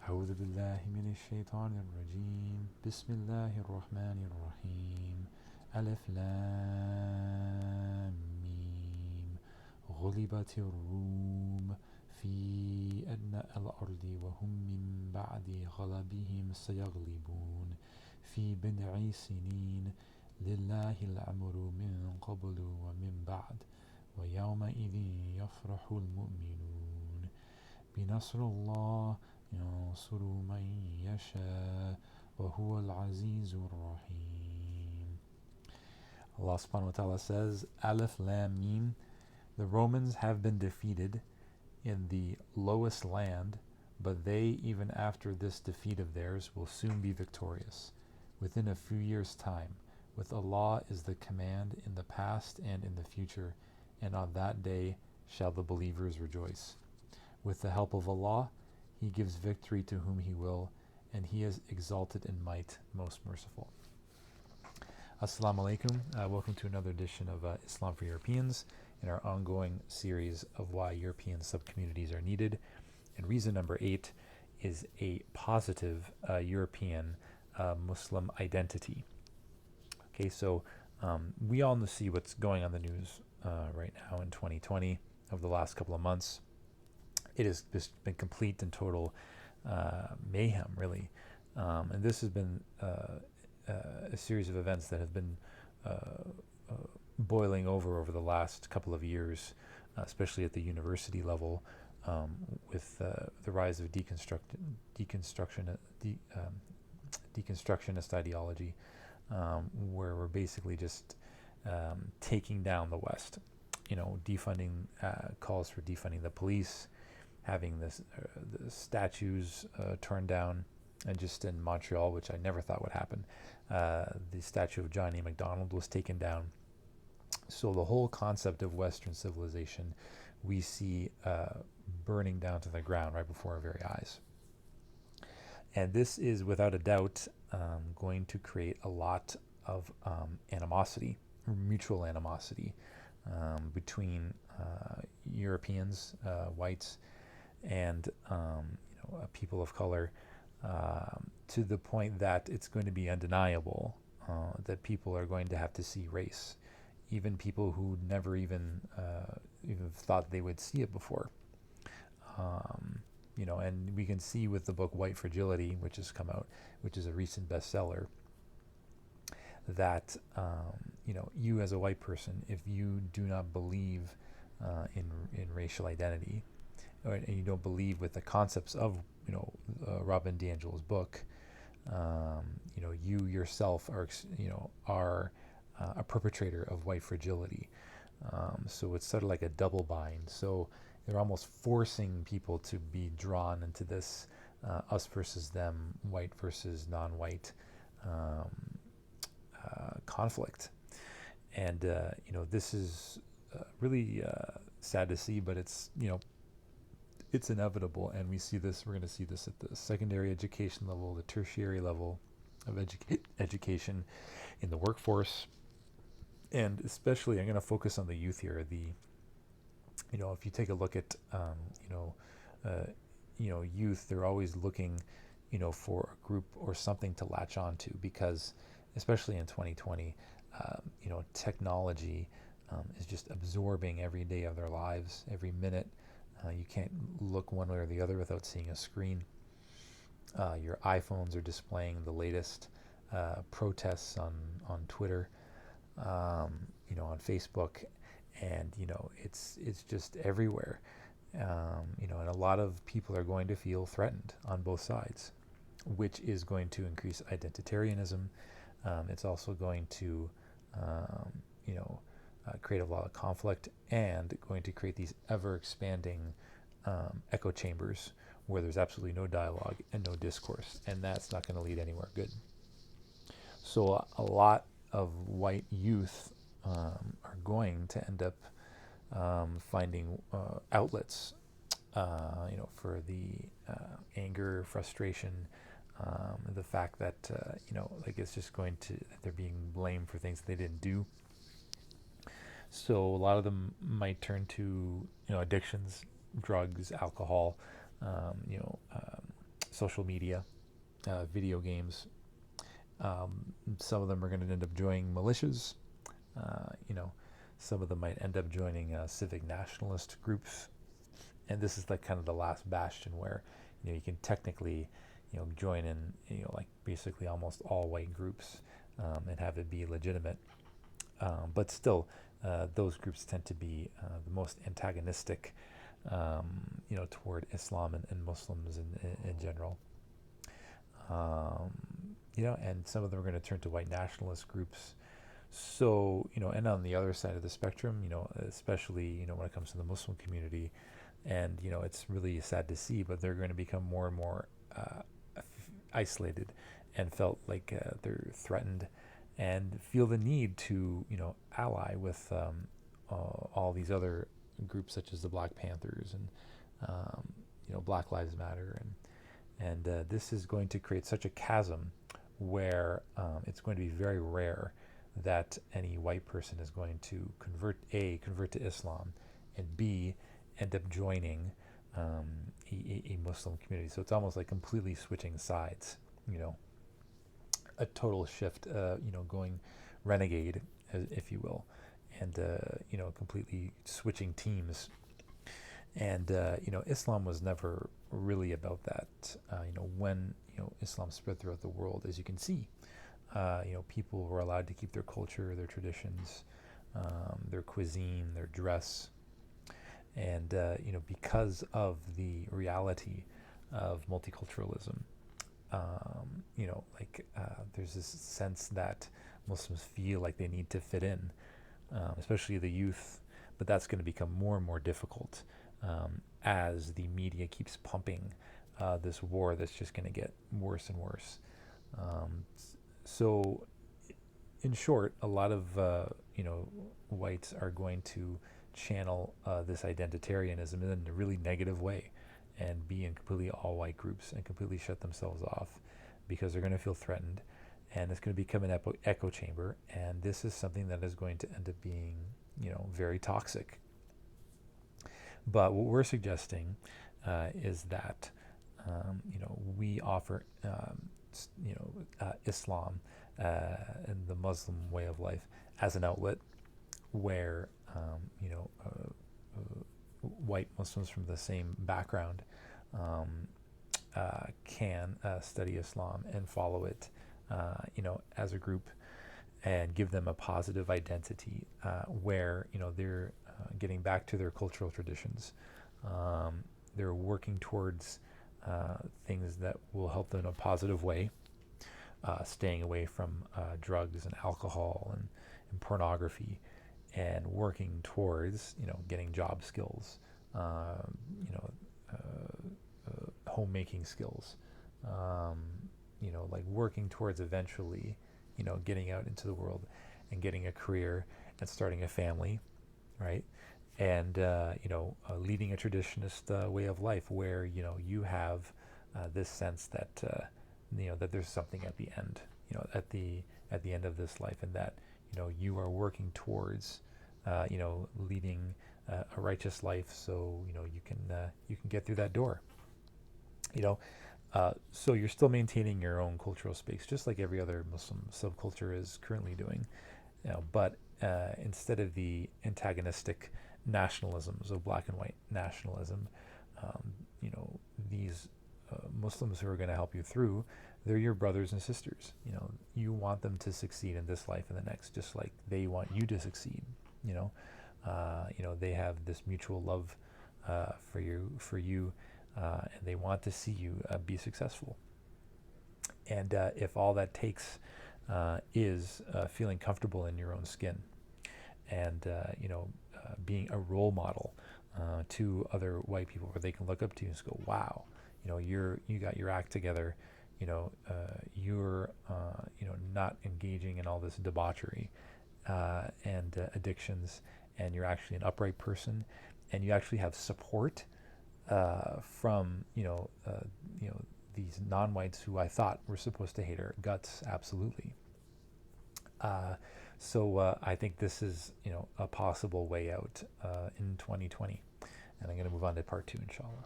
أعوذ بالله من الشيطان الرجيم بسم الله الرحمن الرحيم ألف لام ميم غلبت الروم في أدنى الأرض وهم من بعد غلبهم سيغلبون في بضع سنين لله الأمر من قبل ومن بعد ويومئذ يفرح المؤمنون بنصر الله ينصر من يشاء وهو العزيز الرحيم. Allah subhanahu wa ta'ala says, Aleph Lam Mim, the Romans have been defeated in the lowest land, but they, even after this defeat of theirs, will soon be victorious. Within a few years' time, with Allah is the command in the past and in the future, and on that day shall the believers rejoice. With the help of Allah, He gives victory to whom He will, and He is exalted in might, most merciful. Assalamu alaikum. Welcome to another edition of Islam for Europeans in our ongoing series of why European subcommunities are needed. And reason number 8 is a positive European Muslim identity. Okay, so we all see what's going on in the news right now in 2020 over the last couple of months. It has just been complete and total mayhem, really. And this has been a series of events that have been boiling over the last couple of years, especially at the university level, with the rise of deconstructionist ideology, where we're basically just taking down the West. Defunding calls for defunding the police, having the statues torn down, and just in Montreal, which I never thought would happen, the statue of John A. Macdonald was taken down. So the whole concept of Western civilization we see burning down to the ground right before our very eyes. And this is without a doubt going to create a lot of animosity, mutual animosity between Europeans, whites, and people of color, to the point that it's going to be undeniable that people are going to have to see race, even people who never even thought they would see it before. And we can see with the book White Fragility, which has come out, which is a recent bestseller, that you as a white person, if you do not believe in racial identity, and you don't believe with the concepts of Robin DiAngelo's book, you yourself are a perpetrator of white fragility. So it's sort of like a double bind. So they're almost forcing people to be drawn into this us versus them, white versus non-white conflict. And this is really sad to see, but it's it's inevitable, and we're going to see this at the secondary education level, the tertiary level of education, in the workforce, and especially I'm going to focus on the youth here. If you take a look at youth, they're always looking for a group or something to latch on to, because especially in 2020, technology is just absorbing every day of their lives, every minute. You can't look one way or the other without seeing a screen. Your iPhones are displaying the latest protests on Twitter, on Facebook, and it's just everywhere. And a lot of people are going to feel threatened on both sides, which is going to increase identitarianism. It's also going to create a lot of conflict, and going to create these ever-expanding echo chambers where there's absolutely no dialogue and no discourse, and that's not going to lead anywhere good. So a lot of white youth are going to end up finding outlets, for the anger, frustration, the fact that it's just going to, they're being blamed for things they didn't do. So a lot of them might turn to addictions, drugs, alcohol, social media, video games. Some of them are going to end up joining militias. You know, some of them might end up joining civic nationalist groups, and this is like kind of the last bastion where you can technically join in like basically almost all white groups and have it be legitimate. But still, those groups tend to be the most antagonistic, toward Islam and Muslims in general. Um, and some of them are going to turn to white nationalist groups. So, and on the other side of the spectrum, especially, when it comes to the Muslim community, and, it's really sad to see, but they're going to become more and more isolated and felt like they're threatened and feel the need to, ally with all these other groups such as the Black Panthers and, Black Lives Matter. And this is going to create such a chasm where it's going to be very rare that any white person is going to convert to Islam, and B, end up joining a Muslim community. So it's almost like completely switching sides, a total shift, going renegade, if you will, and, completely switching teams. And, Islam was never really about that. When, Islam spread throughout the world, as you can see, people were allowed to keep their culture, their traditions, their cuisine, their dress. And, because of the reality of multiculturalism, there's this sense that Muslims feel like they need to fit in, especially the youth. But that's going to become more and more difficult as the media keeps pumping this war that's just going to get worse and worse. So, in short, a lot of whites are going to channel this identitarianism in a really negative way, and be in completely all white groups and completely shut themselves off because they're going to feel threatened, and it's going to become an echo chamber. And this is something that is going to end up being very toxic. But what we're suggesting is that we offer Islam and the Muslim way of life as an outlet where white Muslims from the same background can study Islam and follow it, as a group, and give them a positive identity where they're getting back to their cultural traditions. They're working towards things that will help them in a positive way, staying away from drugs and alcohol and pornography, and working towards getting job skills, homemaking skills, like working towards eventually getting out into the world and getting a career and starting a family, right? And leading a traditionist way of life where you have this sense that that there's something at the end, at the end of this life, and that you are working towards leading a righteous life, so you can get through that door. So you're still maintaining your own cultural space, just like every other Muslim subculture is currently doing. But instead of the antagonistic nationalisms of black and white nationalism, these Muslims who are going to help you through, they're your brothers and sisters. You want them to succeed in this life and the next, just like they want you to succeed. They have this mutual love for you, and they want to see you be successful. And if all that takes is feeling comfortable in your own skin, and being a role model to other white people, where they can look up to you and just go, wow, you got your act together, you're not engaging in all this debauchery and addictions, and you're actually an upright person, and you actually have support from these non-whites who I thought were supposed to hate our guts absolutely. So I think this is a possible way out in 2020, and I'm going to move on to part 2, inshallah.